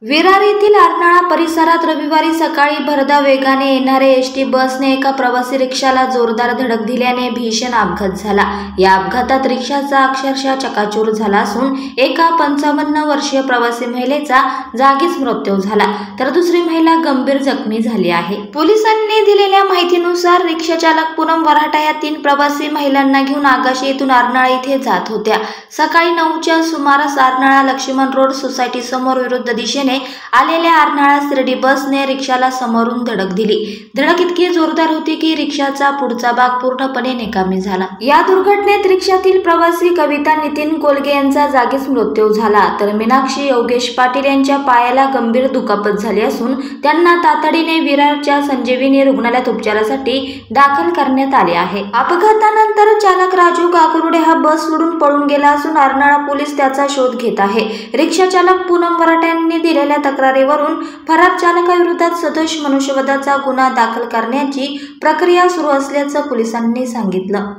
विरार येथील अर्नाळा परिसरात रविवारी सकाळी भरधाव वेगाने येणाऱ्या एसटी बसने एका प्रवासी रिक्षाला जोरदार धडक दिल्याने भीषण अपघात झाला। या अपघातात रिक्षाचा अक्षरशः चक्काचूर झाला असून एका 55 वर्षीय प्रवासी महिलेचा जागीच मृत्यू झाला, तर दुसरी महिला गंभीर जखमी झाली आहे। पोलिसांनी दिलेल्या माहितीनुसार रिक्षा चालक पूनम वराठा या 3 प्रवासी महिलांना घेऊन आगाशी येथून अर्नाळा येथे जात होत्या। सकाळी 9च्या सुमारास अर्नाळा लक्ष्मण रोड सोसायटी समोर विरुद्ध दिशेने आलेल्या अर्नाळा शिर्डी बसने रिक्षाला समोरून धडक दिली। धडक इतकी जोरदार होती की रिक्षाचा पुढचा भाग पूर्णपणे निकामी झाला। या दुर्घटनेत रिक्षातील प्रवासी कविता नितीन कोलगे यांचा जागीच मृत्यू झाला, तर मीनाक्षी योगेश पाटील यांच्या पायाला गंभीर दुखापत झाली असून त्यांना तातडीने विरारच्या संजीवनी रुग्णालयात उपचारासाठी दाखल करण्यात आले आहे। अपघातानंतर चालक राजू गागुर्डे हा बस सोडून पळून गेला असून अर्नाळा पोलीस त्याचा शोध घेत आहे। रिक्षा चालक पूनम वराठा यांनी दिलेल्या तक्रारीवरून फरार चालकाविरोधात सदोष मनुष्यवधाचा गुन्हा दाखल करण्याची प्रक्रिया सुरू असल्याचं पोलिसांनी सांगितलं।